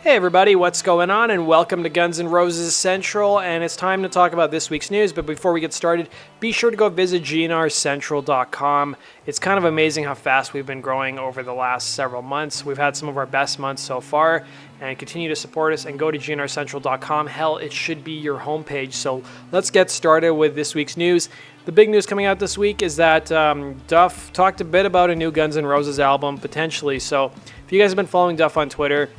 Hey everybody, what's going on? And welcome to Guns N' Roses Central, and it's time to talk about this week's news. But before we get started, be sure to go visit GNRcentral.com. It's kind of amazing how fast we've been growing over the last several months. We've had some of our best months so far, and continue to support us and go to GNRcentral.com. Hell, it should be your homepage. So let's get started with this week's news. The big news coming out this week is that Duff talked a bit about a new Guns N' Roses album, potentially. So if you guys have been following Duff on Twitter,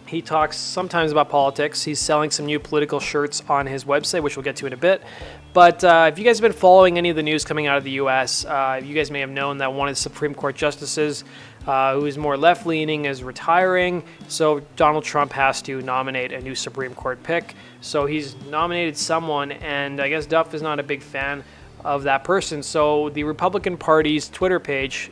he talks sometimes about politics. He's selling some new political shirts on his website, which we'll get to in a bit. But if you guys have been following any of the news coming out of the U.S., you guys may have known that one of the Supreme Court justices, who is more left-leaning, is retiring. So Donald Trump has to nominate a new Supreme Court pick. So he's nominated someone, and I guess Duff is not a big fan of that person. So the Republican Party's Twitter page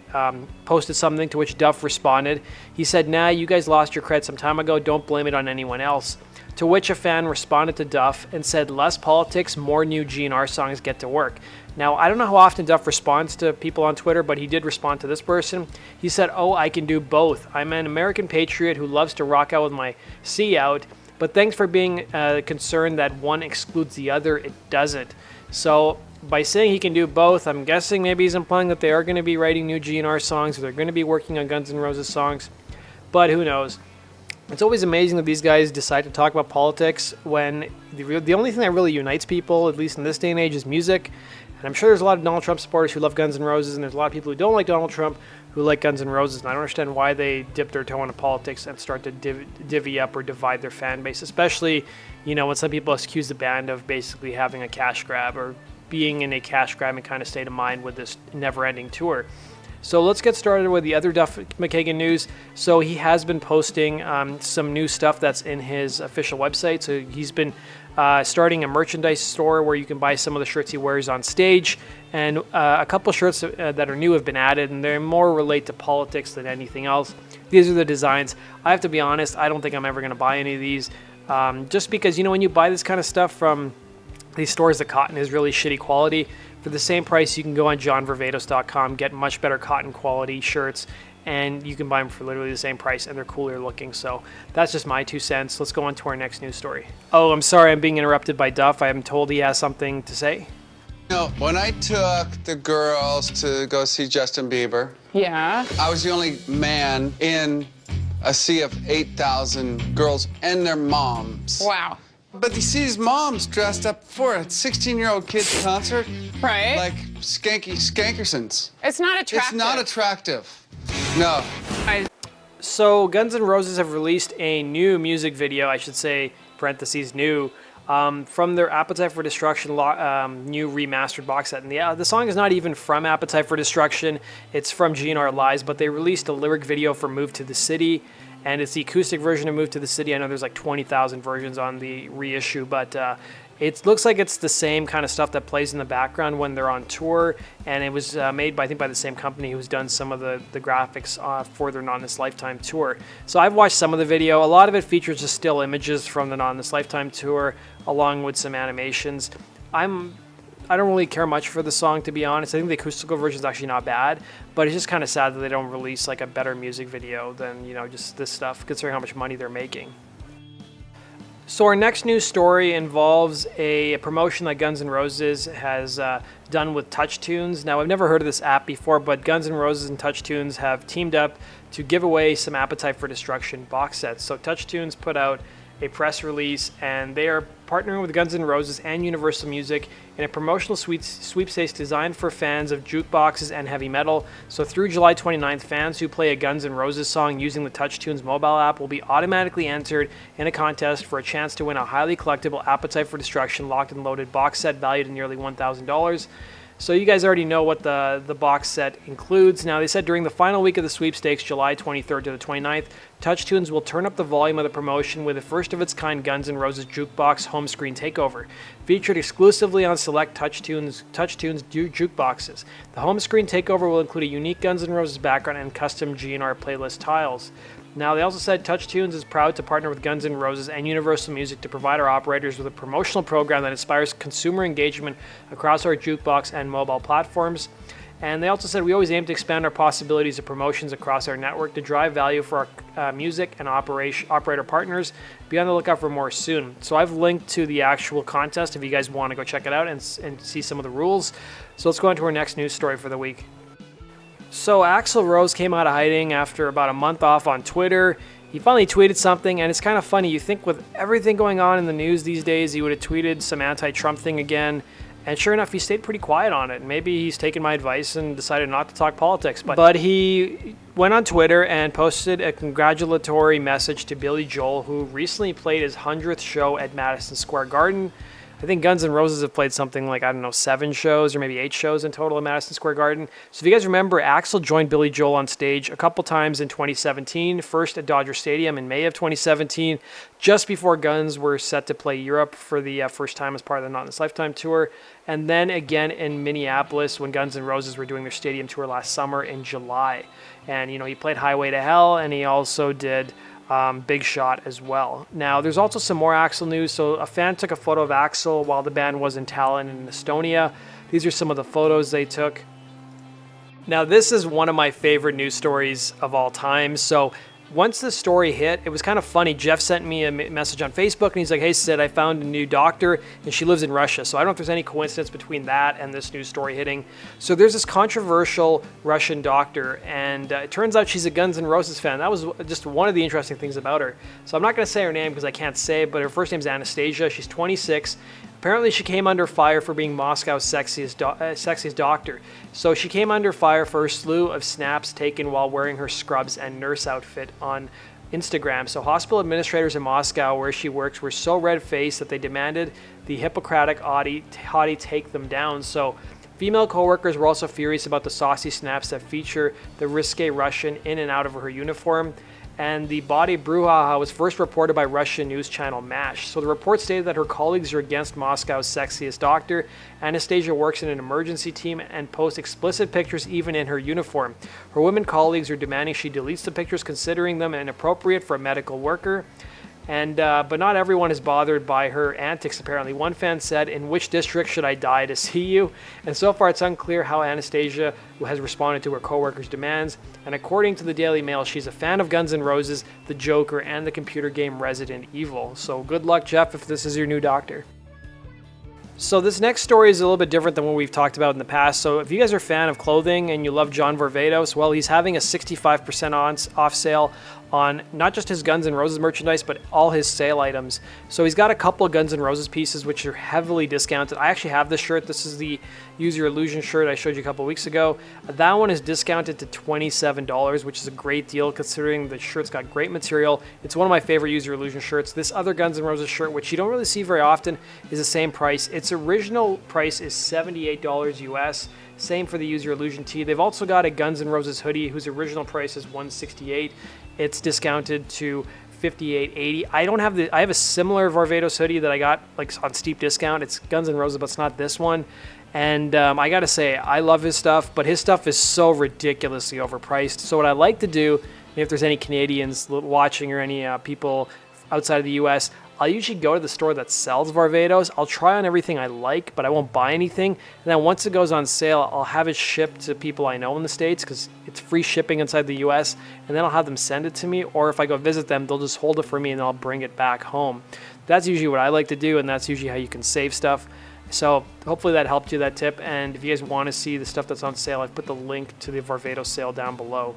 posted something to which Duff responded. He said, "Nah, you guys lost your cred some time ago. Don't blame it on anyone else." To which a fan responded to Duff and said, "Less politics, more new GNR songs, get to work." Now, I don't know how often Duff responds to people on Twitter, but he did respond to this person. He said, "Oh, I can do both. I'm an American patriot who loves to rock out with my C out, but thanks for being concerned that one excludes the other. It doesn't." So by saying he can do both, I'm guessing maybe he's implying that they are going to be writing new GNR songs, or they're going to be working on Guns N' Roses songs, but who knows. It's always amazing that these guys decide to talk about politics when the only thing that really unites people, at least in this day and age, is music. And I'm sure there's a lot of Donald Trump supporters who love Guns N' Roses, and there's a lot of people who don't like Donald Trump who like Guns N' Roses, and I don't understand why they dip their toe into politics and start to divvy up or divide their fan base, especially, when some people accuse the band of basically having a cash grab or being in a cash grabbing kind of state of mind with this never-ending tour. So let's get started with the other Duff McKagan news. So he has been posting some new stuff that's in his official website. So he's been starting a merchandise store where you can buy some of the shirts he wears on stage. And a couple shirts that are new have been added, and they more relate to politics than anything else. These are the designs. I have to be honest, I don't think I'm ever going to buy any of these. Just because, when you buy this kind of stuff from these stores, the cotton is really shitty quality. For the same price, you can go on Varvatos.com, get much better cotton quality shirts, and you can buy them for literally the same price, and they're cooler looking. So that's just my 2 cents. Let's go on to our next news story. Oh, I'm sorry, I'm being interrupted by Duff. I'm told he has something to say. When I took the girls to go see Justin Bieber, yeah, I was the only man in a sea of 8,000 girls and their moms. Wow. But you see these moms dressed up for a 16-year-old kid's concert. Right. Like skanky skankersons. It's not attractive. It's not attractive. No. So Guns N' Roses have released a new music video, I should say, parentheses, new, from their Appetite for Destruction new remastered box set. And the song is not even from Appetite for Destruction. It's from GNR Lives, but they released a lyric video for Move to the City. And it's the acoustic version of Move to the City. I know there's like 20,000 versions on the reissue, but it looks like it's the same kind of stuff that plays in the background when they're on tour. And it was made by, I think, by the same company who's done some of the graphics for their Not in This Lifetime tour. So I've watched some of the video. A lot of it features just still images from the Not in This Lifetime tour, along with some animations. I don't really care much for the song, to be honest. I think the acoustical version is actually not bad, but it's just kind of sad that they don't release like a better music video than, just this stuff, considering how much money they're making. So our next news story involves a promotion that Guns N' Roses has done with Toutunes. Now, I've never heard of this app before, but Guns N' Roses and Toutunes have teamed up to give away some Appetite for Destruction box sets. So Toutunes put out a press release, and they are partnering with Guns N' Roses and Universal Music in a promotional sweepstakes designed for fans of jukeboxes and heavy metal. So through July 29th, fans who play a Guns N' Roses song using the Toutunes mobile app will be automatically entered in a contest for a chance to win a highly collectible Appetite for Destruction locked and loaded box set valued at nearly $1,000. So you guys already know what the box set includes. Now, they said during the final week of the sweepstakes, July 23rd to the 29th, Toutunes will turn up the volume of the promotion with a first-of-its-kind Guns N' Roses jukebox home screen takeover, featured exclusively on select Toutunes jukeboxes. The home screen takeover will include a unique Guns N' Roses background and custom GNR playlist tiles. Now, they also said Toutunes is proud to partner with Guns N' Roses and Universal Music to provide our operators with a promotional program that inspires consumer engagement across our jukebox and mobile platforms. And they also said, we always aim to expand our possibilities of promotions across our network to drive value for our music and operator partners. Be on the lookout for more soon. So I've linked to the actual contest if you guys want to go check it out and see some of the rules. So let's go on to our next news story for the week. So Axl Rose came out of hiding after about a month off on Twitter. He finally tweeted something, and it's kind of funny. You think with everything going on in the news these days, he would have tweeted some anti-Trump thing again. And sure enough, he stayed pretty quiet on it. Maybe he's taken my advice and decided not to talk politics. But he went on Twitter and posted a congratulatory message to Billy Joel, who recently played his 100th show at Madison Square Garden. I think Guns N' Roses have played something like, 7 shows or maybe 8 shows in total at Madison Square Garden. So if you guys remember, Axl joined Billy Joel on stage a couple times in 2017, first at Dodger Stadium in May of 2017, just before Guns were set to play Europe for the first time as part of the Not in This Lifetime tour, and then again in Minneapolis when Guns N' Roses were doing their stadium tour last summer in July. And, he played Highway to Hell, and he also did Big Shot as well. Now, there's also some more Axl news. So a fan took a photo of Axl while the band was in Tallinn in Estonia. These are some of the photos they took. Now, this is one of my favorite news stories of all time. So once the story hit, it was kind of funny. Jeff sent me a message on Facebook, and he's like, hey, Sid, I found a new doctor, and she lives in Russia. So I don't know if there's any coincidence between that and this news story hitting. So there's this controversial Russian doctor, and it turns out she's a Guns N' Roses fan. That was just one of the interesting things about her. So I'm not going to say her name because I can't say it, but her first name's Anastasia. She's 26. Apparently, she came under fire for being Moscow's sexiest doctor. So she came under fire for her slew of snaps taken while wearing her scrubs and nurse outfit on Instagram. So hospital administrators in Moscow, where she works, were so red-faced that they demanded the Hippocratic hottie take them down. So female coworkers were also furious about the saucy snaps that feature the risque Russian in and out of her uniform. And the body brouhaha was first reported by Russian news channel MASH. So the report stated that her colleagues are against Moscow's sexiest doctor. Anastasia works in an emergency team and posts explicit pictures even in her uniform. Her women colleagues are demanding she deletes the pictures, considering them inappropriate for a medical worker. And but not everyone is bothered by her antics, apparently. One fan said, "In which district should I die to see you?" And so far, it's unclear how Anastasia has responded to her co-workers' demands. And according to the Daily Mail, she's a fan of Guns N' Roses, The Joker, and the computer game Resident Evil. So good luck, Jeff, if this is your new doctor. So this next story is a little bit different than what we've talked about in the past. So if you guys are a fan of clothing and you love John Varvatos, well, he's having a 65% off sale on not just his Guns N' Roses merchandise, but all his sale items. So he's got a couple of Guns N' Roses pieces, which are heavily discounted. I actually have this shirt. This is the Use Your Illusion shirt I showed you a couple of weeks ago. That one is discounted to $27, which is a great deal considering the shirt's got great material. It's one of my favorite Use Your Illusion shirts. This other Guns N' Roses shirt, which you don't really see very often, is the same price. Its original price is $78 US. Same for the Use Your Illusion tee. They've also got a Guns N' Roses hoodie whose original price is $168. It's discounted to $58.80. I have a similar Varvatos hoodie that I got like on steep discount. It's Guns N' Roses, but it's not this one. And I gotta say, I love his stuff, but his stuff is so ridiculously overpriced. So what I like to do, if there's any Canadians watching or any people outside of the US, I'll usually go to the store that sells Varvatos. I'll try on everything I like, but I won't buy anything. And then once it goes on sale, I'll have it shipped to people I know in the States because it's free shipping inside the US. And then I'll have them send it to me. Or if I go visit them, they'll just hold it for me and I'll bring it back home. That's usually what I like to do, and that's usually how you can save stuff. So hopefully that helped you, that tip. And if you guys want to see the stuff that's on sale, I've put the link to the Varvatos sale down below.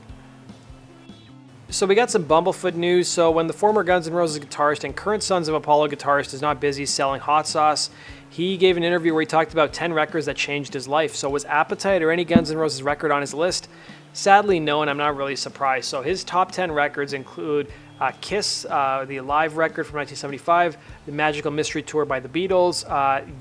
So we got some Bumblefoot news. So when the former Guns N' Roses guitarist and current Sons of Apollo guitarist is not busy selling hot sauce, he gave an interview where he talked about 10 records that changed his life. So was Appetite or any Guns N' Roses record on his list? Sadly, no, and I'm not really surprised. So his top 10 records include Kiss, the live record from 1975, the Magical Mystery Tour by the Beatles,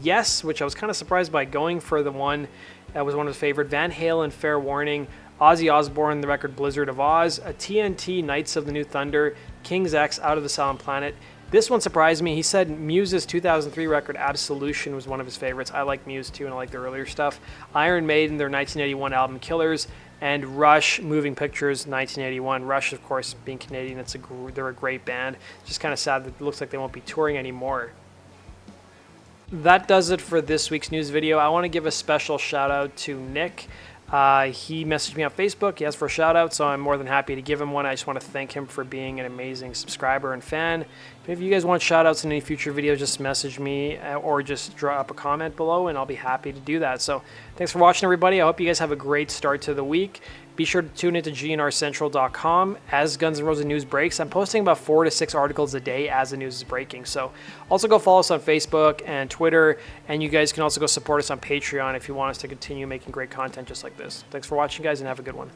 Yes, which I was kind of surprised by going for the one that was one of his favorite, Van Halen, Fair Warning, Ozzy Osbourne, the record Blizzard of Oz, a TNT, Knights of the New Thunder, King's X, Out of the Silent Planet. This one surprised me. He said Muse's 2003 record Absolution was one of his favorites. I like Muse too, and I like their earlier stuff. Iron Maiden, their 1981 album Killers, and Rush, Moving Pictures, 1981. Rush, of course, being Canadian, they're a great band. It's just kind of sad that it looks like they won't be touring anymore. That does it for this week's news video. I want to give a special shout out to Nick. He messaged me on Facebook. He asked for a shout out, so I'm more than happy to give him one. I just want to thank him for being an amazing subscriber and fan. If you guys want shout outs in any future videos, just message me or just drop a comment below and I'll be happy to do that. So thanks for watching, everybody. I hope you guys have a great start to the week. Be sure to tune into GNRcentral.com as Guns N' Roses news breaks. I'm posting about 4 to 6 articles a day as the news is breaking. So also go follow us on Facebook and Twitter, and you guys can also go support us on Patreon if you want us to continue making great content just like this. Thanks for watching, guys, and have a good one.